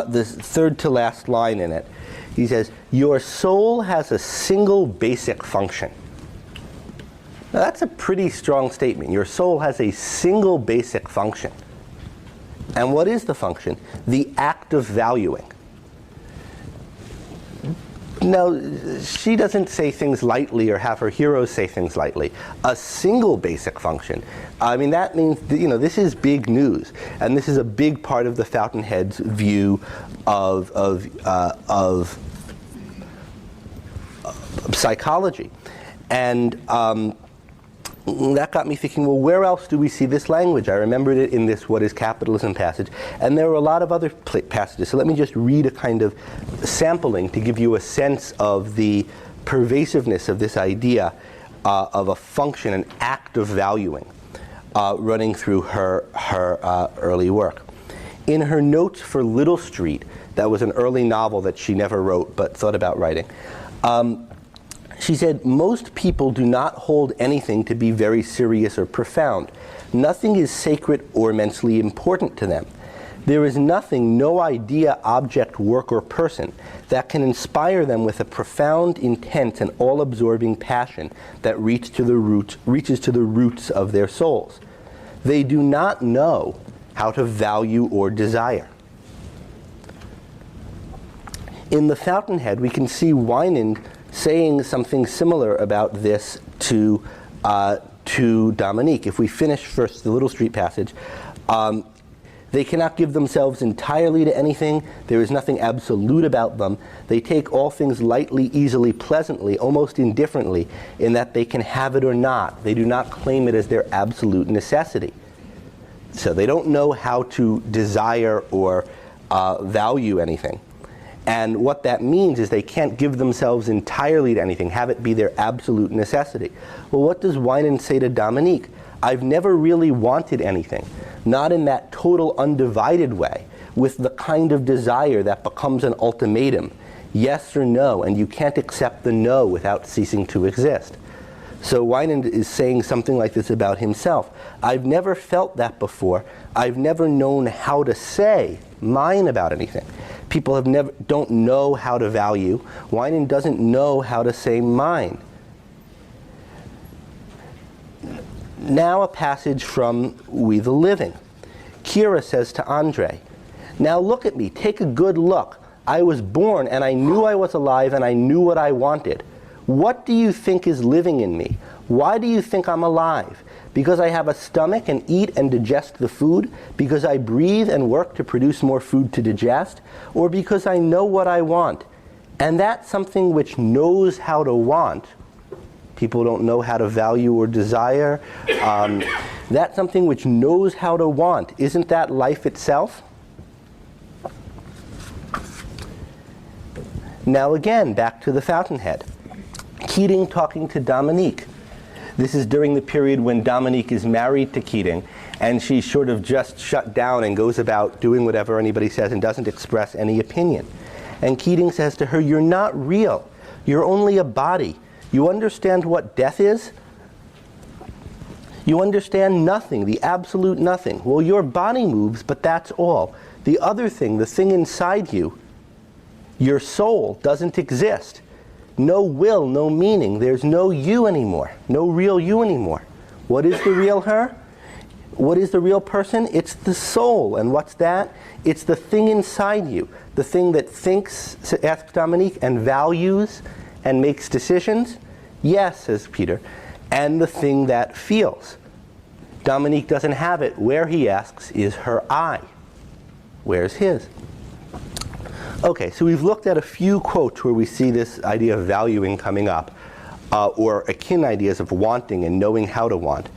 this third to last line in it. He says, your soul has a single basic function. Now that's a pretty strong statement. Your soul has a single basic function. And what is the function? The act of valuing. Now, she doesn't say things lightly or have her heroes say things lightly. A single basic function. I mean, that means, this is big news. And this is a big part of the Fountainhead's view of psychology. And that got me thinking, well, where else do we see this language? I remembered it in this What is Capitalism passage. And there were a lot of other passages. So let me just read a kind of sampling to give you a sense of the pervasiveness of this idea of a function, an act of valuing, running through her early work. In her notes for Little Street, that was an early novel that she never wrote but thought about writing, she said, most people do not hold anything to be very serious or profound. Nothing is sacred or immensely important to them. There is nothing, no idea, object, work, or person that can inspire them with a profound, intense, and all-absorbing passion that reaches to the roots of their souls. They do not know how to value or desire. In the Fountainhead, we can see Wynand saying something similar about this to Dominique. If we finish first the Little Street passage, they cannot give themselves entirely to anything. There is nothing absolute about them. They take all things lightly, easily, pleasantly, almost indifferently, in that they can have it or not. They do not claim it as their absolute necessity. So they don't know how to desire or value anything. And what that means is they can't give themselves entirely to anything, have it be their absolute necessity. Well, what does Wynand say to Dominique? I've never really wanted anything, not in that total undivided way, with the kind of desire that becomes an ultimatum, yes or no, and you can't accept the no without ceasing to exist. So Wynand is saying something like this about himself. I've never felt that before. I've never known how to say mine about anything. People don't know how to value. Wynand doesn't know how to say mine. Now a passage from We the Living. Kira says to Andre, now look at me, take a good look. I was born and I knew I was alive and I knew what I wanted. What do you think is living in me? Why do you think I'm alive? Because I have a stomach and eat and digest the food? Because I breathe and work to produce more food to digest? Or because I know what I want? And that's something which knows how to want. People don't know how to value or desire. That's something which knows how to want. Isn't that life itself? Now again, back to the Fountainhead. Keating talking to Dominique. This is during the period when Dominique is married to Keating, and she's sort of just shut down and goes about doing whatever anybody says and doesn't express any opinion. And Keating says to her, you're not real. You're only a body. You understand what death is? You understand nothing, the absolute nothing. Well, your body moves, but that's all. The other thing, the thing inside you, your soul, doesn't exist. No will, no meaning. There's no you anymore. No real you anymore. What is the real her? What is the real person? It's the soul. And what's that? It's the thing inside you. The thing that thinks, asks Dominique, and values and makes decisions. Yes, says Peter. And the thing that feels. Dominique doesn't have it. Where, he asks, is her I? Where's his? Okay, so we've looked at a few quotes where we see this idea of valuing coming up, or akin ideas of wanting and knowing how to want.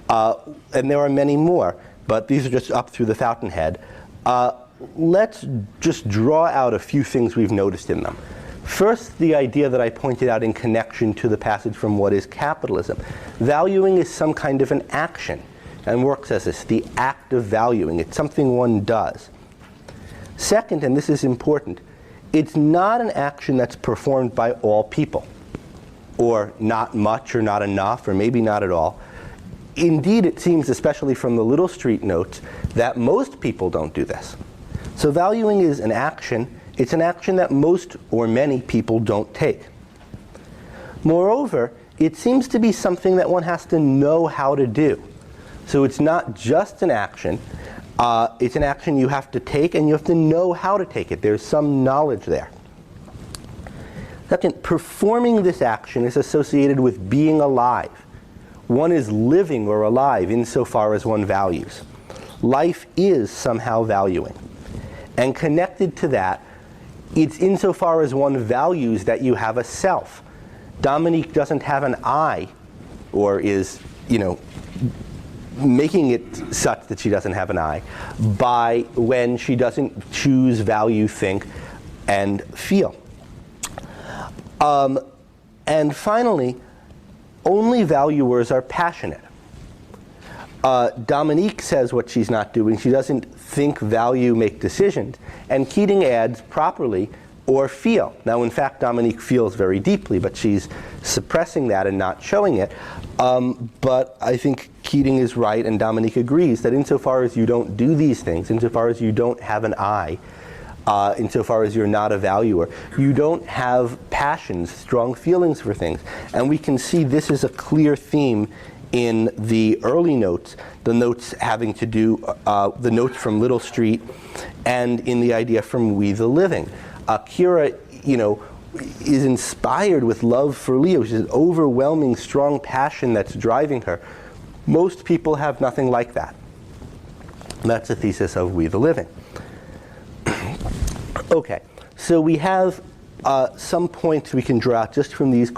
And there are many more, but these are just up through the Fountainhead. Let's just draw out a few things we've noticed in them. First, the idea that I pointed out in connection to the passage from What is Capitalism. Valuing is some kind of an action, and works as this, the act of valuing. It's something one does. Second, and this is important, it's not an action that's performed by all people, or not much, or not enough, or maybe not at all. Indeed, it seems, especially from the Little Street notes, that most people don't do this. So valuing is an action. It's an action that most or many people don't take. Moreover, it seems to be something that one has to know how to do. So it's not just an action. It's an action you have to take, and you have to know how to take it. There's some knowledge there. Second, performing this action is associated with being alive. One is living or alive insofar as one values. Life is somehow valuing. And connected to that, it's insofar as one values that you have a self. Dominique doesn't have an I, or is, making it such that she doesn't have an I, by when she doesn't choose, value, think, and feel. And finally, only valuers are passionate. Dominique says what she's not doing. She doesn't think, value, make decisions. And Keating adds properly, or feel. Now, in fact, Dominique feels very deeply, but she's suppressing that and not showing it. But I think Keating is right, and Dominique agrees, that insofar as you don't do these things, insofar as you don't have an I, insofar as you're not a valuer, you don't have passions, strong feelings for things. And we can see this is a clear theme in the early notes, the notes having to do, the notes from Little Street, and in the idea from We the Living. Kira, is inspired with love for Leo. She's an overwhelming, strong passion that's driving her. Most people have nothing like that. That's the thesis of We the Living. Okay, so we have some points we can draw out just from these